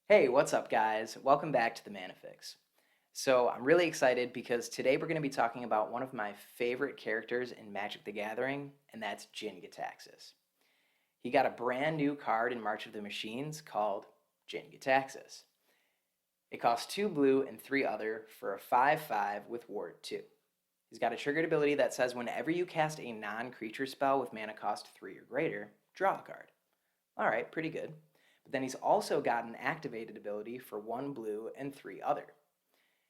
Hey, what's up, guys? Welcome back to the Manifix. So, I'm really excited because today we're going to be talking about one of my favorite characters in Magic the Gathering, and that's Jin-Gitaxias. He got a brand new card in March of the Machines called Jin-Gitaxias. It costs 2 blue and 3 other for a 5/5 with Ward 2. He's got a triggered ability that says whenever you cast a non-creature spell with mana cost 3 or greater, draw a card. Alright, pretty good. But then he's also got an activated ability for 1 blue and 3 other. It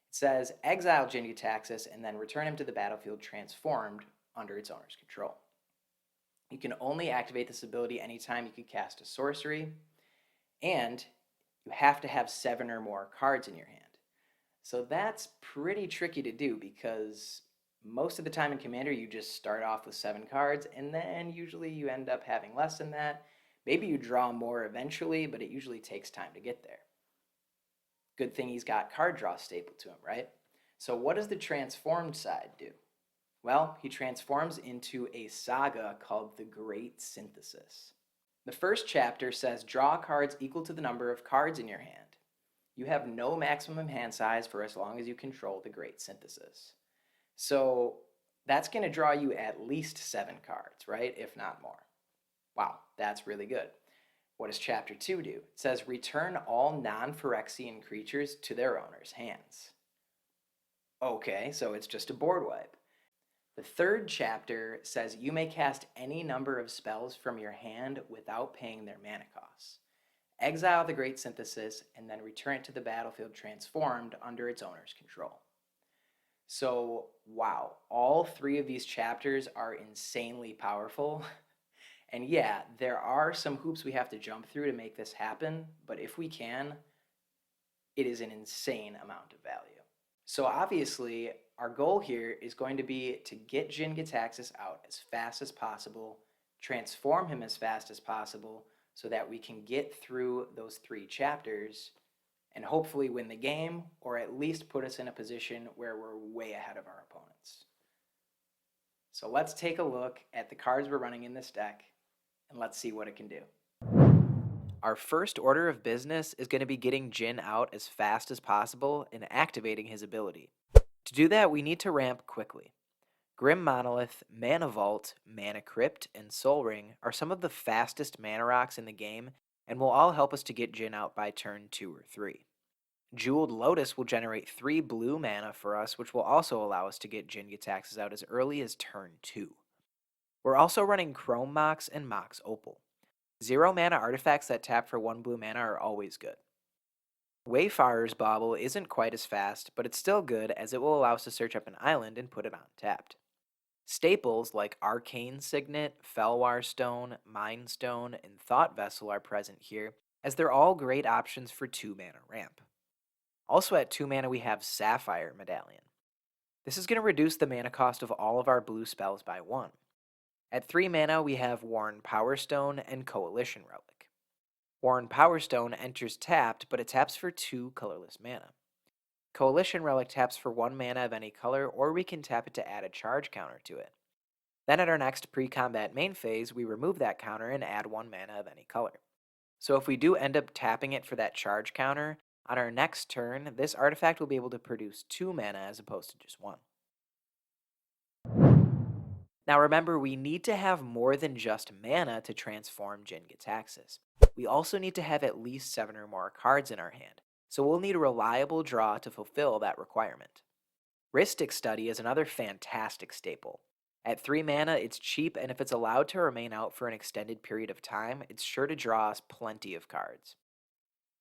says exile Jin-Gitaxias and then return him to the battlefield transformed under its owner's control. You can only activate this ability anytime you can cast a sorcery, and you have to have 7 or more cards in your hand. So that's pretty tricky to do because most of the time in Commander you just start off with 7 cards and then usually you end up having less than that. Maybe you draw more eventually, but it usually takes time to get there. Good thing he's got card draw stapled to him, right? So what does the transformed side do? Well, he transforms into a saga called the Great Synthesis. The first chapter says draw cards equal to the number of cards in your hand. You have no maximum hand size for as long as you control the Great Synthesis. So that's going to draw you at least 7 cards, right? If not more. Wow, that's really good. What does Chapter 2 do? It says return all non-Phyrexian creatures to their owner's hands. Okay, so it's just a board wipe. The third chapter says you may cast any number of spells from your hand without paying their mana costs. Exile the Great Synthesis and then return it to the battlefield transformed under its owner's control. So, wow, all 3 of these chapters are insanely powerful. And yeah, there are some hoops we have to jump through to make this happen, but if we can, it is an insane amount of value. So obviously, our goal here is going to be to get Jin-Gitaxias out as fast as possible, transform him as fast as possible, so that we can get through those 3 chapters and hopefully win the game, or at least put us in a position where we're way ahead of our opponents. So let's take a look at the cards we're running in this deck, and let's see what it can do. Our first order of business is going to be getting Jin out as fast as possible and activating his ability. To do that, we need to ramp quickly. Grim Monolith, Mana Vault, Mana Crypt, and Soul Ring are some of the fastest mana rocks in the game and will all help us to get Jin out by turn 2 or 3. Jeweled Lotus will generate 3 blue mana for us, which will also allow us to get Jin-Gitaxias out as early as turn 2. We're also running Chrome Mox and Mox Opal. 0 mana artifacts that tap for 1 blue mana are always good. Wayfarer's Bauble isn't quite as fast, but it's still good as it will allow us to search up an island and put it on tapped. Staples like Arcane Signet, Felwar Stone, Mind Stone, and Thought Vessel are present here, as they're all great options for 2 mana ramp. Also at 2 mana we have Sapphire Medallion. This is going to reduce the mana cost of all of our blue spells by 1. At 3 mana, we have Worn Power Stone and Coalition Relic. Worn Power Stone enters tapped, but it taps for 2 colorless mana. Coalition Relic taps for 1 mana of any color, or we can tap it to add a charge counter to it. Then at our next pre-combat main phase, we remove that counter and add 1 mana of any color. So if we do end up tapping it for that charge counter, on our next turn, this artifact will be able to produce 2 mana as opposed to just 1. Now remember, we need to have more than just mana to transform Jin-Gitaxias. We also need to have at least 7 or more cards in our hand, so we'll need a reliable draw to fulfill that requirement. Rhystic Study is another fantastic staple. At 3 mana, it's cheap, and if it's allowed to remain out for an extended period of time, it's sure to draw us plenty of cards.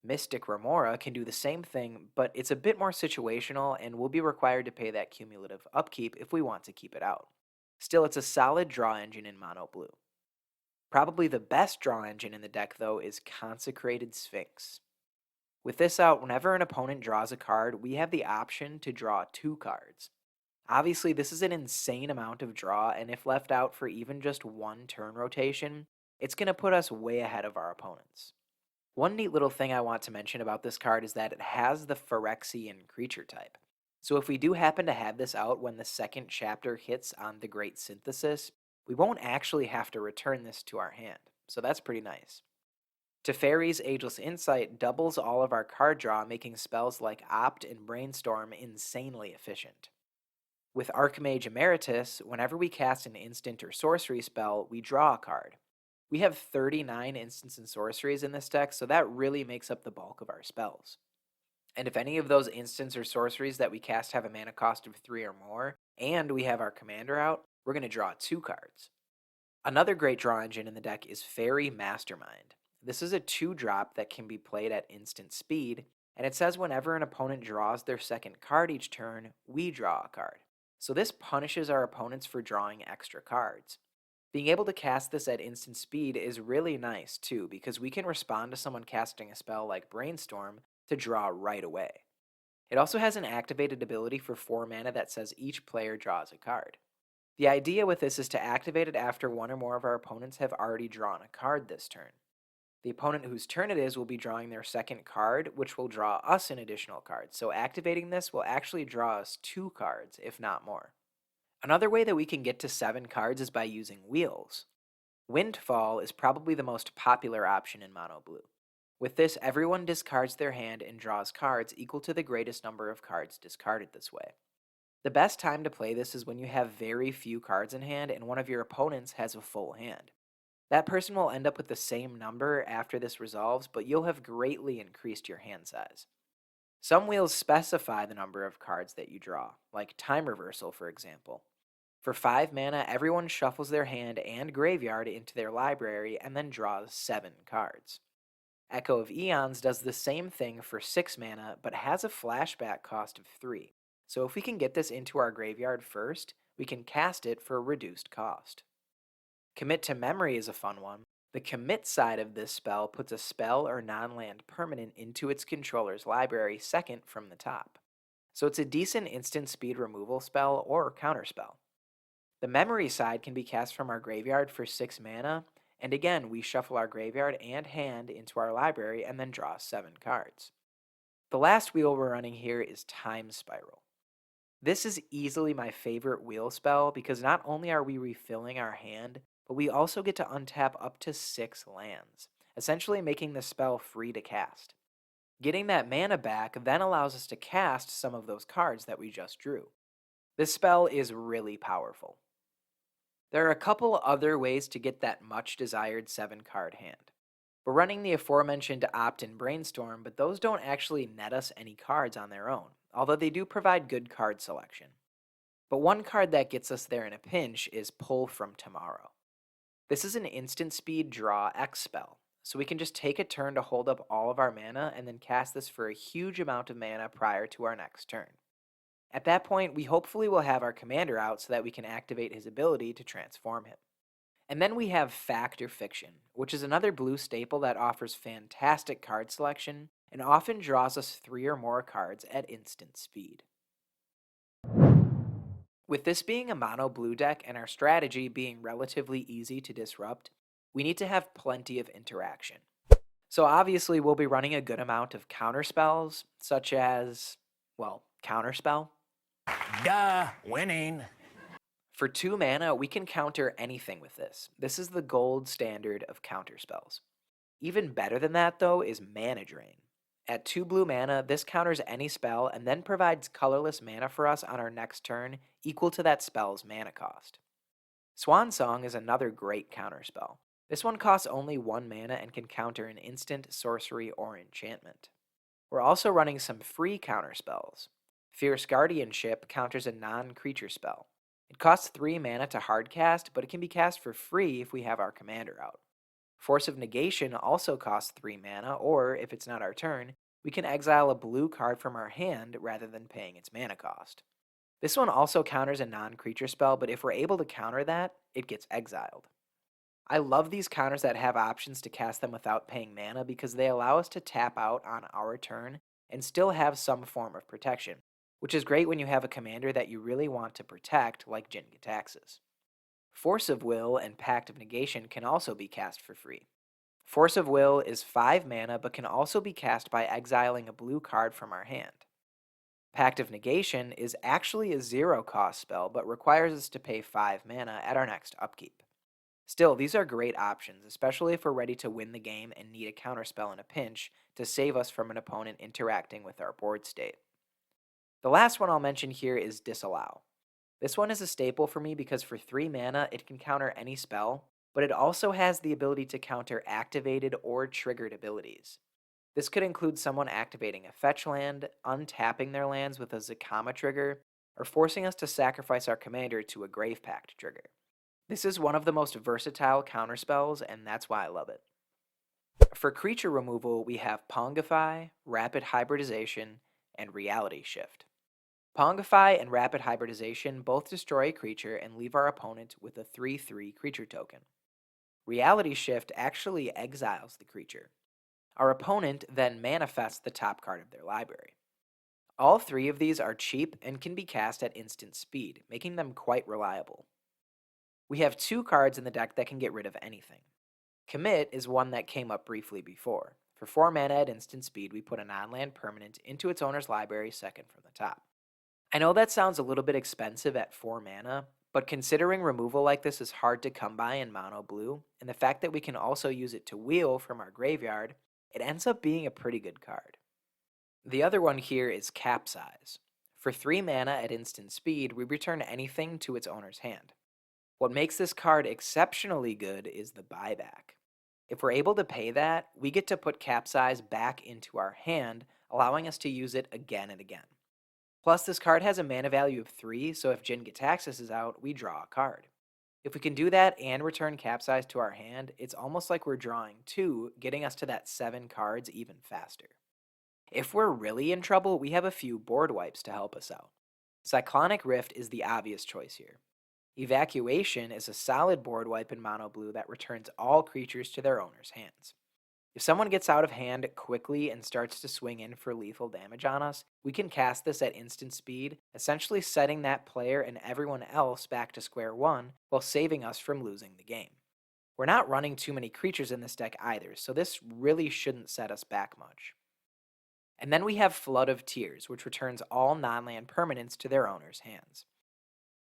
Mystic Remora can do the same thing, but it's a bit more situational and we'll be required to pay that cumulative upkeep if we want to keep it out. Still, it's a solid draw engine in mono blue. Probably the best draw engine in the deck, though, is Consecrated Sphinx. With this out, whenever an opponent draws a card, we have the option to draw 2 cards. Obviously, this is an insane amount of draw, and if left out for even just 1 turn rotation, it's going to put us way ahead of our opponents. One neat little thing I want to mention about this card is that it has the Phyrexian creature type. So if we do happen to have this out when the second chapter hits on the Great Synthesis, we won't actually have to return this to our hand, so that's pretty nice. Teferi's Ageless Insight doubles all of our card draw, making spells like Opt and Brainstorm insanely efficient. With Archmage Emeritus, whenever we cast an instant or sorcery spell, we draw a card. We have 39 instants and sorceries in this deck, so that really makes up the bulk of our spells. And if any of those instants or sorceries that we cast have a mana cost of 3 or more, and we have our commander out, we're going to draw 2 cards. Another great draw engine in the deck is Fairy Mastermind. This is a 2-drop that can be played at instant speed, and it says whenever an opponent draws their second card each turn, we draw a card. So this punishes our opponents for drawing extra cards. Being able to cast this at instant speed is really nice too, because we can respond to someone casting a spell like Brainstorm to draw right away. It also has an activated ability for 4 mana that says each player draws a card. The idea with this is to activate it after one or more of our opponents have already drawn a card this turn. The opponent whose turn it is will be drawing their second card, which will draw us an additional card, so activating this will actually draw us 2 cards, if not more. Another way that we can get to 7 cards is by using wheels. Windfall is probably the most popular option in Mono Blue. With this, everyone discards their hand and draws cards equal to the greatest number of cards discarded this way. The best time to play this is when you have very few cards in hand and one of your opponents has a full hand. That person will end up with the same number after this resolves, but you'll have greatly increased your hand size. Some wheels specify the number of cards that you draw, like Time Reversal for example. For 5 mana, everyone shuffles their hand and graveyard into their library and then draws 7 cards. Echo of Eons does the same thing for 6 mana, but has a flashback cost of 3. So if we can get this into our graveyard first, we can cast it for a reduced cost. Commit to Memory is a fun one. The commit side of this spell puts a spell or non-land permanent into its controller's library second from the top. So it's a decent instant speed removal spell or counterspell. The Memory side can be cast from our graveyard for 6 mana, and again we shuffle our graveyard and hand into our library and then draw 7 cards. The last wheel we're running here is Time Spiral. This is easily my favorite wheel spell because not only are we refilling our hand, but we also get to untap up to 6 lands, essentially making the spell free to cast. Getting that mana back then allows us to cast some of those cards that we just drew. This spell is really powerful. There are a couple other ways to get that much desired 7-card hand. We're running the aforementioned Opt and Brainstorm, but those don't actually net us any cards on their own, although they do provide good card selection. But one card that gets us there in a pinch is Pull from Tomorrow. This is an instant speed draw X spell, so we can just take a turn to hold up all of our mana and then cast this for a huge amount of mana prior to our next turn. At that point, we hopefully will have our commander out so that we can activate his ability to transform him. And then we have Fact or Fiction, which is another blue staple that offers fantastic card selection and often draws us 3 or more cards at instant speed. With this being a mono blue deck and our strategy being relatively easy to disrupt, we need to have plenty of interaction. So obviously we'll be running a good amount of counterspells, such as, well, Counterspell. Duh, winning. For 2 mana, we can counter anything with this. This is the gold standard of counterspells. Even better than that, though, is Mana Drain. At 2 blue mana, this counters any spell and then provides colorless mana for us on our next turn, equal to that spell's mana cost. Swan Song is another great counterspell. This one costs only 1 mana and can counter an instant, sorcery, or enchantment. We're also running some free counterspells. Fierce Guardianship counters a non-creature spell. It costs 3 mana to hardcast, but it can be cast for free if we have our commander out. Force of Negation also costs 3 mana, or, if it's not our turn, we can exile a blue card from our hand rather than paying its mana cost. This one also counters a non-creature spell, but if we're able to counter that, it gets exiled. I love these counters that have options to cast them without paying mana because they allow us to tap out on our turn and still have some form of protection, which is great when you have a commander that you really want to protect, like Jin-Gitaxias. Force of Will and Pact of Negation can also be cast for free. Force of Will is 5 mana but can also be cast by exiling a blue card from our hand. Pact of Negation is actually a 0-cost spell but requires us to pay 5 mana at our next upkeep. Still, these are great options, especially if we're ready to win the game and need a counterspell in a pinch to save us from an opponent interacting with our board state. The last one I'll mention here is Disallow. This one is a staple for me because for 3 mana, it can counter any spell, but it also has the ability to counter activated or triggered abilities. This could include someone activating a fetch land, untapping their lands with a Zakama trigger, or forcing us to sacrifice our commander to a Grave Pact trigger. This is one of the most versatile counterspells, and that's why I love it. For creature removal, we have Pongify, Rapid Hybridization, and Reality Shift. Pongify and Rapid Hybridization both destroy a creature and leave our opponent with a 3/3 creature token. Reality Shift actually exiles the creature. Our opponent then manifests the top card of their library. All 3 of these are cheap and can be cast at instant speed, making them quite reliable. We have 2 cards in the deck that can get rid of anything. Commit is one that came up briefly before. For 4 mana at instant speed, we put a non-land permanent into its owner's library second from the top. I know that sounds a little bit expensive at 4 mana, but considering removal like this is hard to come by in mono blue, and the fact that we can also use it to wheel from our graveyard, it ends up being a pretty good card. The other one here is Capsize. For 3 mana at instant speed, we return anything to its owner's hand. What makes this card exceptionally good is the buyback. If we're able to pay that, we get to put Capsize back into our hand, allowing us to use it again and again. Plus, this card has a mana value of 3, so if Jin-Gitaxias is out, we draw a card. If we can do that and return Capsize to our hand, it's almost like we're drawing 2, getting us to that 7 cards even faster. If we're really in trouble, we have a few board wipes to help us out. Cyclonic Rift is the obvious choice here. Evacuation is a solid board wipe in mono blue that returns all creatures to their owner's hands. If someone gets out of hand quickly and starts to swing in for lethal damage on us, we can cast this at instant speed, essentially setting that player and everyone else back to square one while saving us from losing the game. We're not running too many creatures in this deck either, so this really shouldn't set us back much. And then we have Flood of Tears, which returns all non-land permanents to their owner's hands.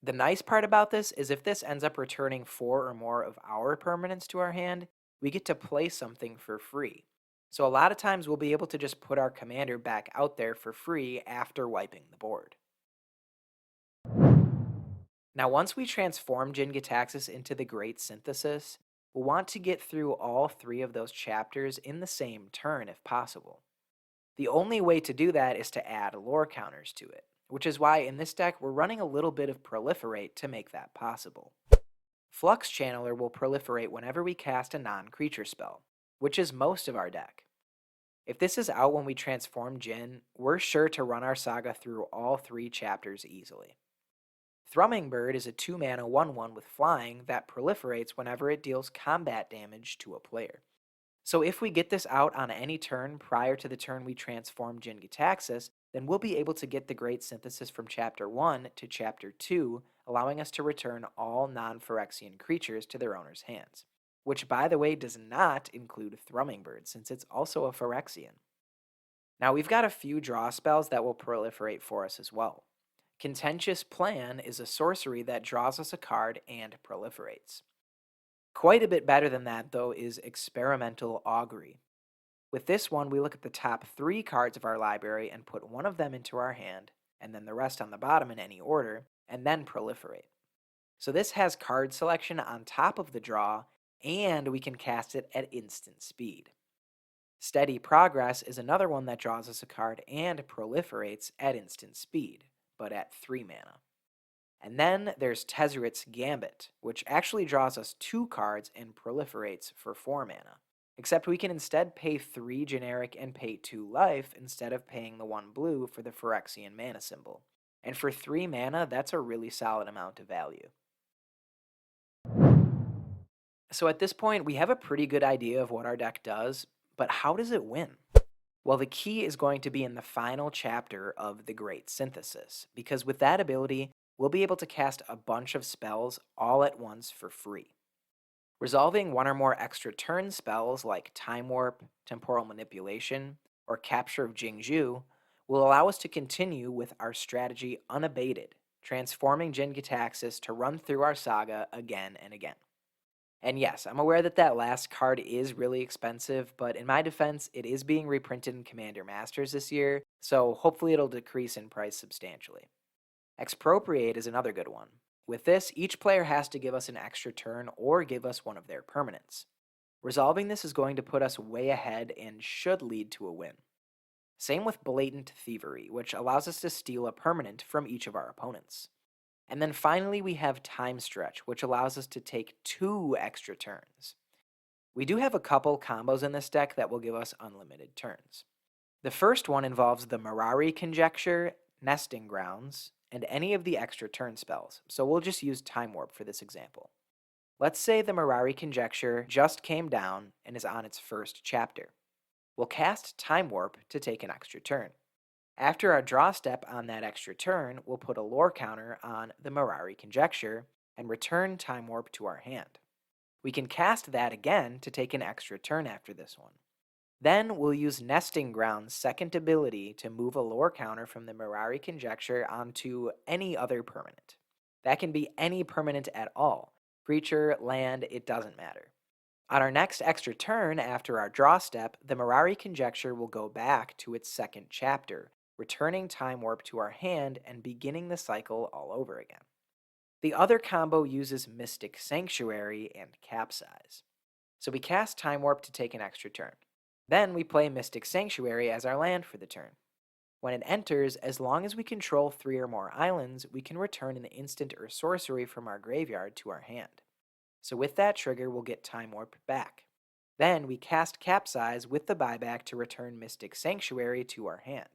The nice part about this is if this ends up returning 4 or more of our permanents to our hand, we get to play something for free. So a lot of times we'll be able to just put our commander back out there for free after wiping the board. Now once we transform Jin-Gitaxias into the Great Synthesis, we'll want to get through all 3 of those chapters in the same turn if possible. The only way to do that is to add lore counters to it, which is why in this deck we're running a little bit of Proliferate to make that possible. Flux Channeler will proliferate whenever we cast a non-creature spell, which is most of our deck. If this is out when we transform Jin, we're sure to run our Saga through all 3 chapters easily. Thrumming Bird is a 2 mana 1/1 with flying that proliferates whenever it deals combat damage to a player. So if we get this out on any turn prior to the turn we transform Jin-Gitaxias, then we'll be able to get the Great Synthesis from Chapter 1 to Chapter 2, allowing us to return all non-Phyrexian creatures to their owner's hands, which by the way does not include Thrumming Bird since it's also a Phyrexian. Now we've got a few draw spells that will proliferate for us as well. Contentious Plan is a sorcery that draws us a card and proliferates. Quite a bit better than that, though, is Experimental Augury. With this one, we look at the top 3 cards of our library and put one of them into our hand, and then the rest on the bottom in any order, and then proliferate. So this has card selection on top of the draw, and we can cast it at instant speed. Steady Progress is another one that draws us a card and proliferates at instant speed, but at 3 mana. And then there's Tezzeret's Gambit, which actually draws us 2 cards and proliferates for 4 mana. Except we can instead pay 3 generic and pay 2 life instead of paying the 1 blue for the Phyrexian mana symbol. And for 3 mana, that's a really solid amount of value. So at this point, we have a pretty good idea of what our deck does, but how does it win? Well, the key is going to be in the final chapter of the Great Synthesis, because with that ability, we'll be able to cast a bunch of spells all at once for free. Resolving 1 or more extra turn spells like Time Warp, Temporal Manipulation, or Capture of Jingju will allow us to continue with our strategy unabated, transforming Jin-Gitaxias to run through our Saga again and again. And yes, I'm aware that that last card is really expensive, but in my defense, it is being reprinted in Commander Masters this year, so hopefully it'll decrease in price substantially. Expropriate is another good one. With this, each player has to give us an extra turn or give us one of their permanents. Resolving this is going to put us way ahead and should lead to a win. Same with Blatant Thievery, which allows us to steal a permanent from each of our opponents. And then finally we have Time Stretch, which allows us to take 2 extra turns. We do have a couple combos in this deck that will give us unlimited turns. The first one involves the Mirari Conjecture, Nesting Grounds, and any of the extra turn spells, so we'll just use Time Warp for this example. Let's say the Mirari Conjecture just came down and is on its first chapter. We'll cast Time Warp to take an extra turn. After our draw step on that extra turn, we'll put a lore counter on the Mirari Conjecture and return Time Warp to our hand. We can cast that again to take an extra turn after this one. Then we'll use Nesting Ground's second ability to move a lore counter from the Mirari Conjecture onto any other permanent. That can be any permanent at all. Creature, land, it doesn't matter. On our next extra turn after our draw step, the Mirari Conjecture will go back to its second chapter, returning Time Warp to our hand and beginning the cycle all over again. The other combo uses Mystic Sanctuary and Capsize. So we cast Time Warp to take an extra turn. Then we play Mystic Sanctuary as our land for the turn. When it enters, as long as we control 3 or more islands, we can return an instant or sorcery from our graveyard to our hand. So with that trigger, we'll get Time Warp back. Then we cast Capsize with the buyback to return Mystic Sanctuary to our hand.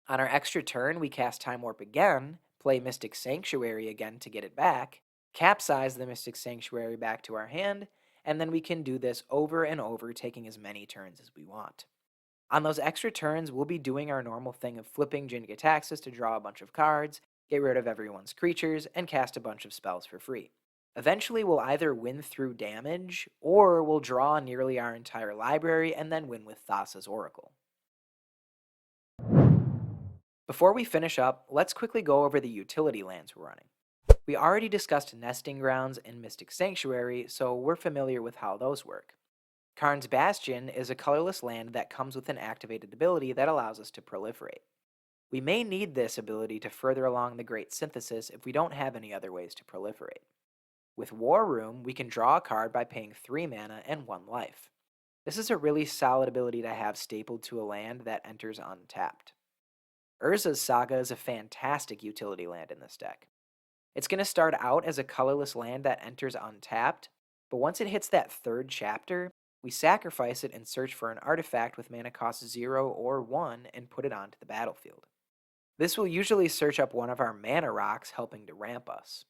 On our extra turn, we cast Time Warp again, play Mystic Sanctuary again to get it back, capsize the Mystic Sanctuary back to our hand, and then we can do this over and over, taking as many turns as we want. On those extra turns, we'll be doing our normal thing of flipping Jin-Gitaxias to draw a bunch of cards, get rid of everyone's creatures, and cast a bunch of spells for free. Eventually, we'll either win through damage, or we'll draw nearly our entire library and then win with Thassa's Oracle. Before we finish up, let's quickly go over the utility lands we're running. We already discussed Nesting Grounds and Mystic Sanctuary, so we're familiar with how those work. Karn's Bastion is a colorless land that comes with an activated ability that allows us to proliferate. We may need this ability to further along the Great Synthesis if we don't have any other ways to proliferate. With War Room, we can draw a card by paying 3 mana and 1 life. This is a really solid ability to have stapled to a land that enters untapped. Urza's Saga is a fantastic utility land in this deck. It's going to start out as a colorless land that enters untapped, but once it hits that 3rd chapter, we sacrifice it and search for an artifact with mana cost 0 or 1 and put it onto the battlefield. This will usually search up one of our mana rocks, helping to ramp us.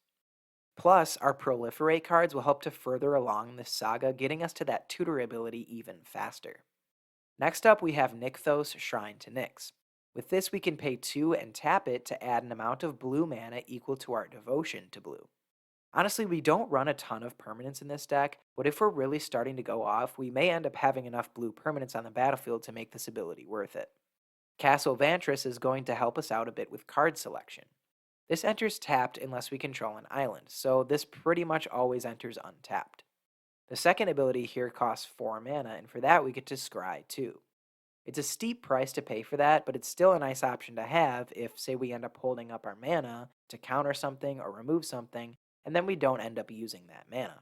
Plus, our Proliferate cards will help to further along this saga, getting us to that tutor ability even faster. Next up, we have Nykthos Shrine to Nyx. With this, we can pay 2 and tap it to add an amount of blue mana equal to our devotion to blue. Honestly, we don't run a ton of permanents in this deck, but if we're really starting to go off, we may end up having enough blue permanents on the battlefield to make this ability worth it. Castle Vantress is going to help us out a bit with card selection. This enters tapped unless we control an island, so this pretty much always enters untapped. The second ability here costs 4 mana, and for that we get to scry 2. It's a steep price to pay for that, but it's still a nice option to have if, say, we end up holding up our mana to counter something or remove something, and then we don't end up using that mana.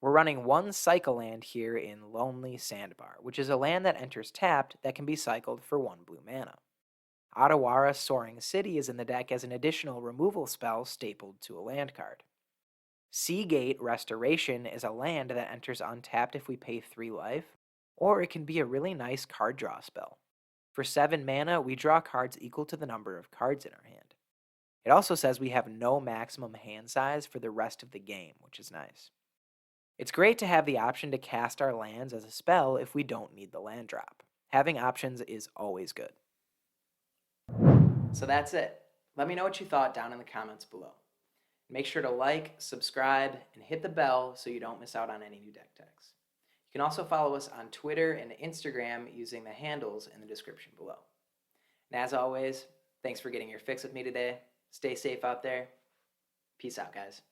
We're running 1 cycle land here in Lonely Sandbar, which is a land that enters tapped that can be cycled for 1 blue mana. Otawara Soaring City is in the deck as an additional removal spell stapled to a land card. Seagate Restoration is a land that enters untapped if we pay 3 life, or it can be a really nice card draw spell. For 7 mana, we draw cards equal to the number of cards in our hand. It also says we have no maximum hand size for the rest of the game, which is nice. It's great to have the option to cast our lands as a spell if we don't need the land drop. Having options is always good. So that's it. Let me know what you thought down in the comments below. Make sure to like, subscribe, and hit the bell so you don't miss out on any new deck techs. You can also follow us on Twitter and Instagram using the handles in the description below. And as always, thanks for getting your fix with me today. Stay safe out there. Peace out, guys.